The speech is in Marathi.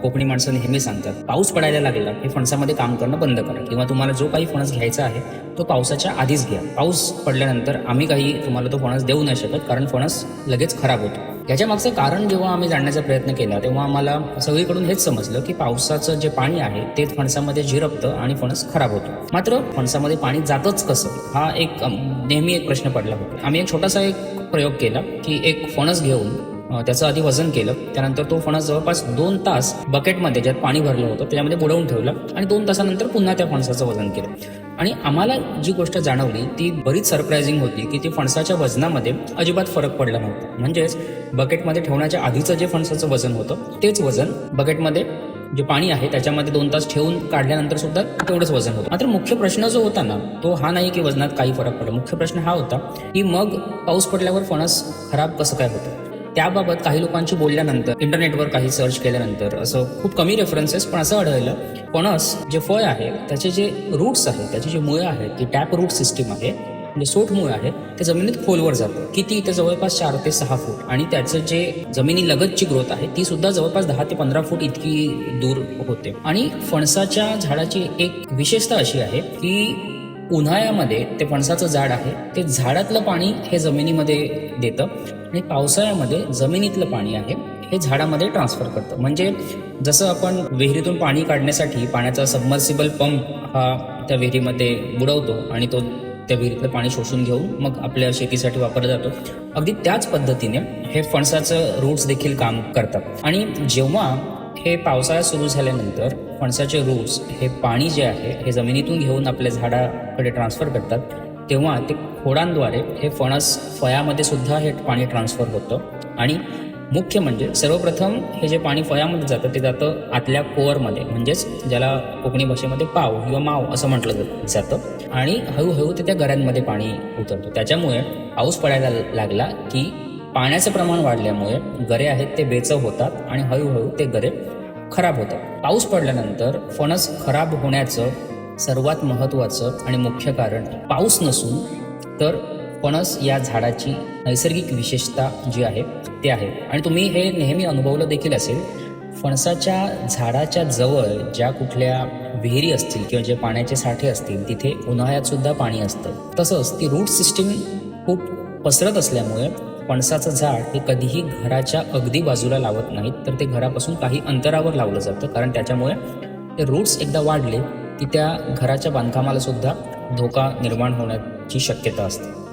कोकणी माणसं नेहमी सांगतात, पाऊस पडायला लागला की फणसामध्ये काम करणं बंद करा किंवा तुम्हाला जो काही फणस घ्यायचा आहे तो पावसाच्या आधीच घ्या. पाऊस पडल्यानंतर आम्ही काही तुम्हाला तो फणस देऊ नाही शकत, कारण फणस लगेच खराब होतो. याच्या मागचं कारण जेव्हा आम्ही जाणण्याचा प्रयत्न केला तेव्हा आम्हाला सगळीकडून हेच समजलं की पावसाचं जे पाणी आहे ते फणसामध्ये झिरपतं आणि फणस खराब होतो. मात्र फणसामध्ये पाणी जातच कसं, हा एक नेहमी एक प्रश्न पडला होता. आम्ही एक छोटासा प्रयोग केला की एक फणस घेऊन त्याचं आधी वजन केलं. त्यानंतर तो फणस जवळपास 2 तास बकेटमध्ये ज्यात पाणी भरलं होतं त्याच्यामध्ये बुडवून ठेवला आणि 2 तासानंतर पुन्हा त्या फणसाचं वजन केलं. आणि आम्हाला जी गोष्ट जाणवली ती बरीच सरप्रायझिंग होती की ती फणसाच्या वजनामध्ये अजिबात फरक पडला नव्हता. म्हणजेच बकेटमध्ये ठेवण्याच्या आधीचं जे फणसाचं वजन होतं तेच वजन बकेटमध्ये जे पाणी आहे त्याच्यामध्ये 2 तास ठेवून काढल्यानंतर सुद्धा तेवढंच वजन होतं. मात्र मुख्य प्रश्न जो होता ना तो हा नाही की वजनात काही फरक पडला. मुख्य प्रश्न हा होता की मग पाऊस पडल्यावर फणस खराब कसं काय होतं. त्याबाबत काही लोकांशी बोलल्यानंतर, इंटरनेटवर काही सर्च केल्यानंतर असं खूप कमी रेफरन्सेस पण असं आढळलं, फणस जे फळ आहे त्याचे जे रूट्स आहेत, त्याची जी मुळं आहेत, ती टॅप रूट सिस्टीम आहे, म्हणजे सोट मुळ आहे, ते जमिनीत खोलवर जातं. किती, ते जवळपास 4 ते 6 फूट. आणि त्याचं जे जमिनीलगतची ग्रोथ आहे ती सुद्धा जवळपास 10 ते 15 फूट इतकी दूर होते. आणि फणसाच्या झाडाची एक विशेषता अशी आहे की उन्हाळ्यामध्ये ते फणसाचं झाड आहे ते झाडातलं पाणी हे जमिनीमध्ये देतं आणि पावसाळ्यामध्ये जमिनीतलं पाणी आहे हे झाडामध्ये ट्रान्सफर करतं. म्हणजे जसं आपण विहिरीतून पाणी काढण्यासाठी पाण्याचा सबमर्सिबल पंप हा त्या विहिरीमध्ये बुडवतो आणि तो त्या विहिरीतलं पाणी शोषून घेऊन मग आपल्या शेतीसाठी वापरला जातो, अगदी त्याच पद्धतीने हे फणसाचं रूट्स देखील काम करतात. आणि जेव्हा हे पावसाळा सुरू झाल्यानंतर फणसाचे रूट्स हे पाणी जे आहे हे जमिनीतून घेऊन आपल्या झाडाकडे ट्रान्सफर करतात, तेव्हा ते खोडांद्वारे हे फणस फळामध्ये सुद्धा हे पाणी ट्रान्सफर होतं. आणि मुख्य म्हणजे सर्वप्रथम हे जे पाणी फळामध्ये जातं ते जातं आतल्या कोअरमध्ये, म्हणजेच ज्याला कोकणी भाषेमध्ये पाव किंवा माव असं म्हटलं जातं. आणि हळूहळू ते त्या गऱ्यांमध्ये पाणी उतरतं. त्याच्यामुळे पाऊस पडायला लागला की पाण्याचं प्रमाण वाढल्यामुळे गरे आहेत ते बेचव होतात आणि हळूहळू ते गरे खराब होतात. पाऊस पडल्यानंतर फणस खराब होण्याचं सर्वात महत्त्वाचं आणि मुख्य कारण पाऊस नसून तर फणस या झाडाची नैसर्गिक विशेषता जी आहे ते आहे. आणि तुम्ही हे नेहमी अनुभवलं देखील असेल, फणसाच्या झाडाच्या जवळ ज्या कुठल्या विहिरी असतील किंवा जे पाण्याचे साठे असतील तिथे उन्हाळ्यात सुद्धा पाणी असतं. तसंच ती रूट सिस्टीम खूप पसरत असल्यामुळे फणसाचं झाड हे कधीही घराच्या अगदी बाजूला लावत नाहीत, तर ते घरापासून काही अंतरावर लावलं जातं, कारण त्याच्यामुळे ते रूट्स एकदा वाढले की त्या घराच्या बांधकामाला सुद्धा धोका निर्माण होण्याची शक्यता असते.